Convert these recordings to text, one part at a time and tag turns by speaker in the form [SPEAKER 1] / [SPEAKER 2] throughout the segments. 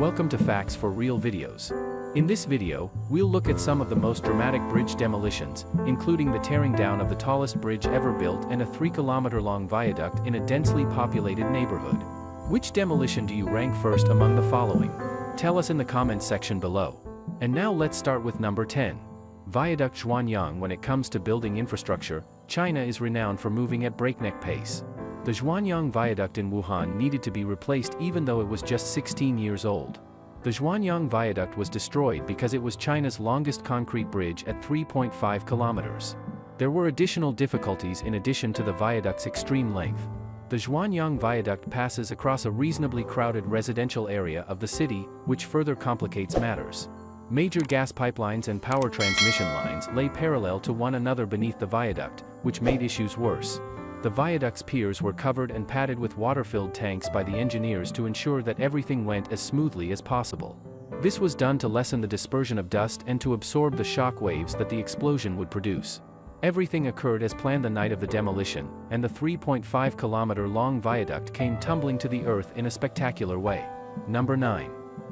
[SPEAKER 1] Welcome to Facts for Real Videos. In this video, we'll look at some of the most dramatic bridge demolitions, including the tearing down of the tallest bridge ever built and a 3-kilometer-long viaduct in a densely populated neighborhood. Which demolition do you rank first among the following? Tell us in the comments section below. And now let's start with number 10. Viaduct Zhuanyang. When it comes to building infrastructure, China is renowned for moving at breakneck pace. The Zhuanyang Viaduct in Wuhan needed to be replaced even though it was just 16 years old. The Zhuanyang Viaduct was destroyed because it was China's longest concrete bridge at 3.5 kilometers. There were additional difficulties in addition to the viaduct's extreme length. The Zhuanyang Viaduct passes across a reasonably crowded residential area of the city, which further complicates matters. Major gas pipelines and power transmission lines lay parallel to one another beneath the viaduct, which made issues worse. The viaduct's piers were covered and padded with water-filled tanks by the engineers to ensure that everything went as smoothly as possible. This was done to lessen the dispersion of dust and to absorb the shock waves that the explosion would produce. Everything occurred as planned the night of the demolition, and the 3.5-kilometer-long viaduct came tumbling to the earth in a spectacular way. Number 9.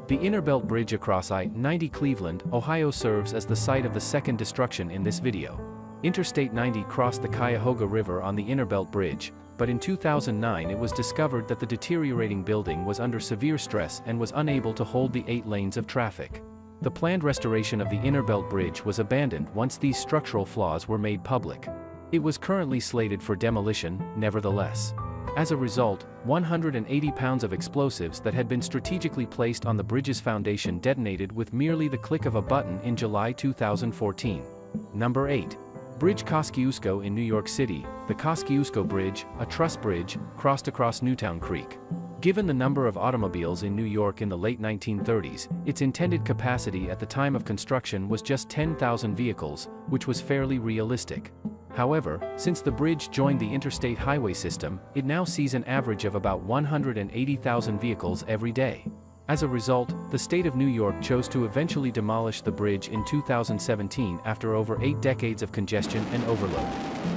[SPEAKER 1] The Innerbelt Bridge across I-90 Cleveland, Ohio serves as the site of the second destruction in this video. Interstate 90 crossed the Cuyahoga River on the Innerbelt Bridge, but in 2009 it was discovered that the deteriorating building was under severe stress and was unable to hold the 8 lanes of traffic. The planned restoration of the Innerbelt Bridge was abandoned once these structural flaws were made public. It was currently slated for demolition, nevertheless. As a result, 180 pounds of explosives that had been strategically placed on the bridge's foundation detonated with merely the click of a button in July 2014. Number 8. Bridge Kosciuszko in New York City. The Kosciuszko Bridge, a truss bridge, crossed across Newtown Creek. Given the number of automobiles in New York in the late 1930s, its intended capacity at the time of construction was just 10,000 vehicles, which was fairly realistic. However, since the bridge joined the interstate highway system, it now sees an average of about 180,000 vehicles every day. As a result, the state of New York chose to eventually demolish the bridge in 2017 after over 8 decades of congestion and overload.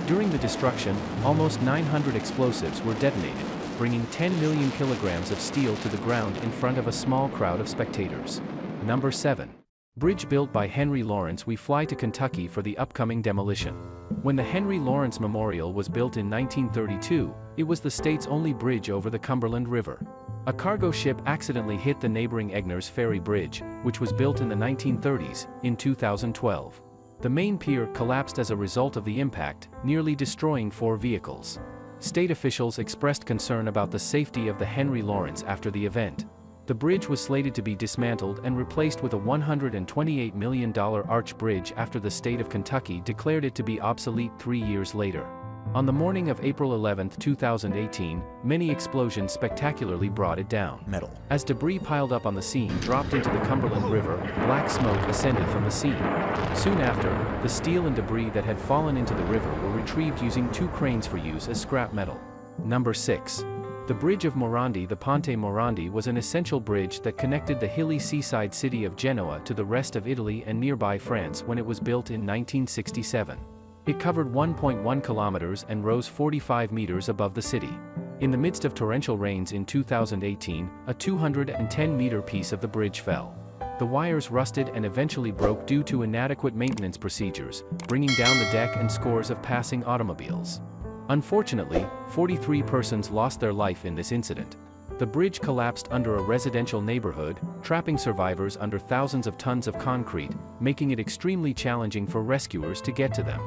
[SPEAKER 1] During the destruction, almost 900 explosives were detonated, bringing 10 million kilograms of steel to the ground in front of a small crowd of spectators. Number 7. Bridge built by Henry Lawrence. We fly to Kentucky for the upcoming demolition. When the Henry Lawrence Memorial was built in 1932, it was the state's only bridge over the Cumberland River. A cargo ship accidentally hit the neighboring Egner's Ferry Bridge, which was built in the 1930s, in 2012. The main pier collapsed as a result of the impact, nearly destroying 4 vehicles. State officials expressed concern about the safety of the Henry Lawrence after the event. The bridge was slated to be dismantled and replaced with a $128 million arch bridge after the state of Kentucky declared it to be obsolete 3 years later. On the morning of April 11, 2018, many explosions spectacularly brought it down. As debris piled up on the scene dropped into the Cumberland River, black smoke ascended from the scene. Soon after, the steel and debris that had fallen into the river were retrieved using 2 cranes for use as scrap metal. Number 6. The Bridge of Morandi. The Ponte Morandi was an essential bridge that connected the hilly seaside city of Genoa to the rest of Italy and nearby France when it was built in 1967. It covered 1.1 kilometers and rose 45 meters above the city. In the midst of torrential rains in 2018, a 210-meter piece of the bridge fell. The wires rusted and eventually broke due to inadequate maintenance procedures, bringing down the deck and scores of passing automobiles. Unfortunately, 43 persons lost their life in this incident. The bridge collapsed under a residential neighborhood, trapping survivors under thousands of tons of concrete, making it extremely challenging for rescuers to get to them.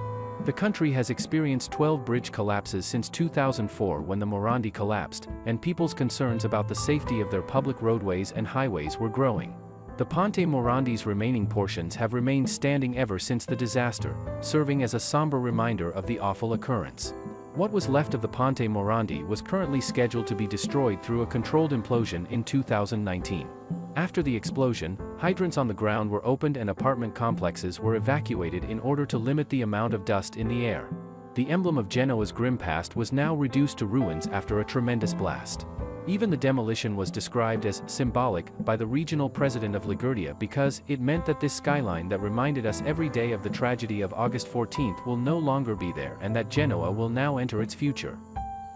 [SPEAKER 1] The country has experienced 12 bridge collapses since 2004 when the Morandi collapsed, and people's concerns about the safety of their public roadways and highways were growing. The Ponte Morandi's remaining portions have remained standing ever since the disaster, serving as a somber reminder of the awful occurrence. What was left of the Ponte Morandi was currently scheduled to be destroyed through a controlled implosion in 2019. After the explosion, hydrants on the ground were opened and apartment complexes were evacuated in order to limit the amount of dust in the air. The emblem of Genoa's grim past was now reduced to ruins after a tremendous blast. Even the demolition was described as symbolic by the regional president of Liguria because it meant that this skyline that reminded us every day of the tragedy of August 14 will no longer be there and that Genoa will now enter its future.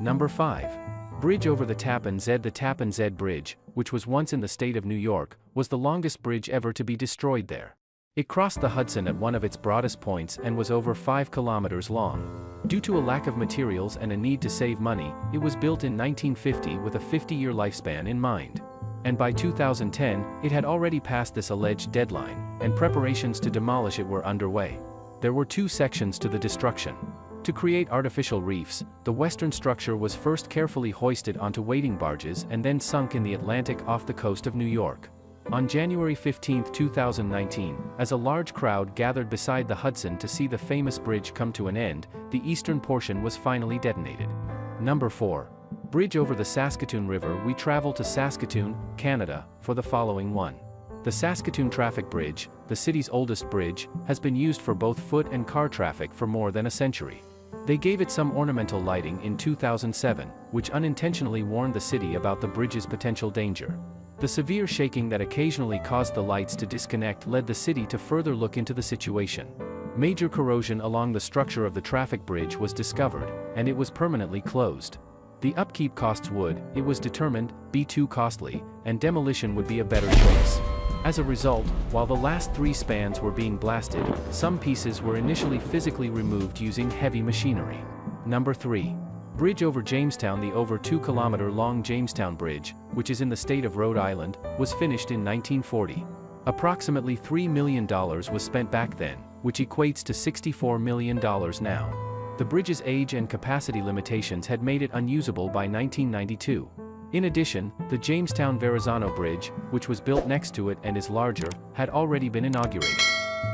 [SPEAKER 1] Number 5. Bridge over the Tappan Zee. The Tappan Zee Bridge, which was once in the state of New York, was the longest bridge ever to be destroyed there. It crossed the Hudson at one of its broadest points and was over 5 kilometers long. Due to a lack of materials and a need to save money, it was built in 1950 with a 50-year lifespan in mind. And by 2010, it had already passed this alleged deadline, and preparations to demolish it were underway. There were 2 sections to the destruction. To create artificial reefs, the western structure was first carefully hoisted onto waiting barges and then sunk in the Atlantic off the coast of New York. On January 15, 2019, as a large crowd gathered beside the Hudson to see the famous bridge come to an end, the eastern portion was finally detonated. Number 4. Bridge over the Saskatoon River. We travel to Saskatoon, Canada, for the following one. The Saskatoon Traffic Bridge, the city's oldest bridge, has been used for both foot and car traffic for more than a century. They gave it some ornamental lighting in 2007, which unintentionally warned the city about the bridge's potential danger. The severe shaking that occasionally caused the lights to disconnect led the city to further look into the situation. Major corrosion along the structure of the traffic bridge was discovered, and it was permanently closed. The upkeep costs would, it was determined, be too costly, and demolition would be a better choice. As a result, while the last 3 spans were being blasted, some pieces were initially physically removed using heavy machinery. Number 3. Bridge over Jamestown. The over 2-kilometer-long Jamestown Bridge, which is in the state of Rhode Island, was finished in 1940. Approximately $3 million was spent back then, which equates to $64 million now. The bridge's age and capacity limitations had made it unusable by 1992. In addition, the Jamestown Verrazano Bridge, which was built next to it and is larger, had already been inaugurated.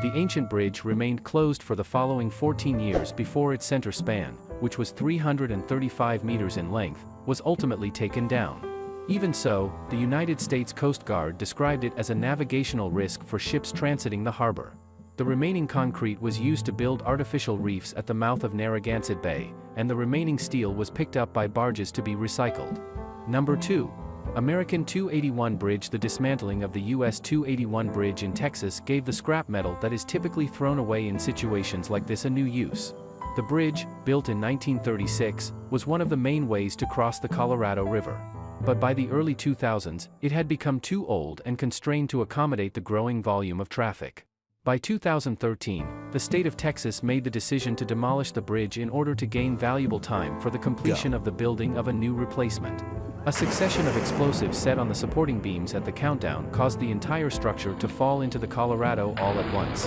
[SPEAKER 1] The ancient bridge remained closed for the following 14 years before its center span, which was 335 meters in length, was ultimately taken down. Even so, the United States Coast Guard described it as a navigational risk for ships transiting the harbor. The remaining concrete was used to build artificial reefs at the mouth of Narragansett Bay, and the remaining steel was picked up by barges to be recycled. Number 2. American 281 Bridge. The dismantling of the US 281 Bridge in Texas gave the scrap metal that is typically thrown away in situations like this a new use. The bridge, built in 1936, was one of the main ways to cross the Colorado River. But by the early 2000s, it had become too old and constrained to accommodate the growing volume of traffic. By 2013, the state of Texas made the decision to demolish the bridge in order to gain valuable time for the completion of the building of a new replacement. A succession of explosives set on the supporting beams at the countdown caused the entire structure to fall into the Colorado all at once.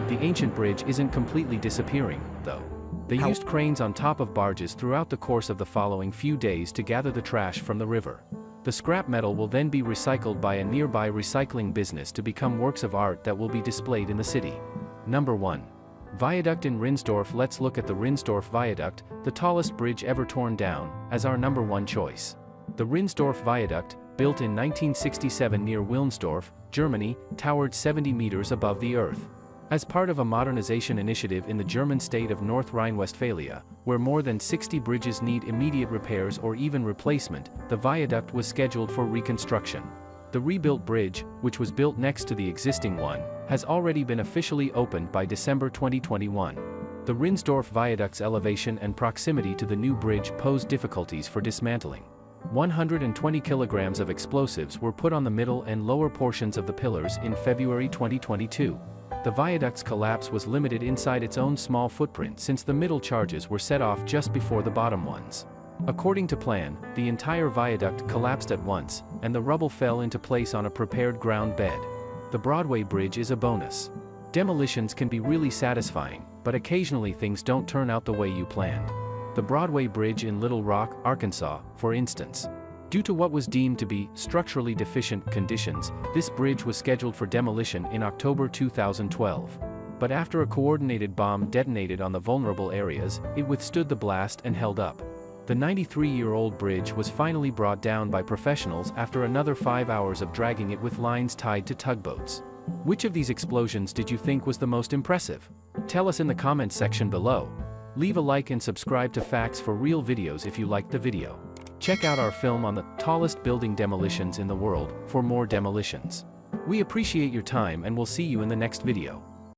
[SPEAKER 1] The ancient bridge isn't completely disappearing, though. They used cranes on top of barges throughout the course of the following few days to gather the trash from the river. The scrap metal will then be recycled by a nearby recycling business to become works of art that will be displayed in the city. Number 1. Viaduct in Reichsdorf. Let's look at the Reichsdorf Viaduct, the tallest bridge ever torn down, as our number 1 choice. The Reichsdorf Viaduct, built in 1967 near Wilnsdorf, Germany, towered 70 meters above the earth. As part of a modernization initiative in the German state of North Rhine-Westphalia, where more than 60 bridges need immediate repairs or even replacement, the viaduct was scheduled for reconstruction. The rebuilt bridge, which was built next to the existing one, has already been officially opened by December 2021. The Reichsdorf Viaduct's elevation and proximity to the new bridge posed difficulties for dismantling. 120 kilograms of explosives were put on the middle and lower portions of the pillars in February 2022. The viaduct's collapse was limited inside its own small footprint since the middle charges were set off just before the bottom ones. According to plan, the entire viaduct collapsed at once, and the rubble fell into place on a prepared ground bed. The Broadway Bridge is a bonus. Demolitions can be really satisfying, but occasionally things don't turn out the way you planned. The Broadway Bridge in Little Rock, Arkansas, for instance. Due to what was deemed to be structurally deficient conditions, this bridge was scheduled for demolition in October 2012. But after a coordinated bomb detonated on the vulnerable areas, it withstood the blast and held up. The 93-year-old bridge was finally brought down by professionals after another 5 hours of dragging it with lines tied to tugboats. Which of these explosions did you think was the most impressive? Tell us in the comments section below. Leave a like and subscribe to Facts for Real videos if you liked the video. Check out our film on the tallest building demolitions in the world for more demolitions. We appreciate your time and we'll see you in the next video.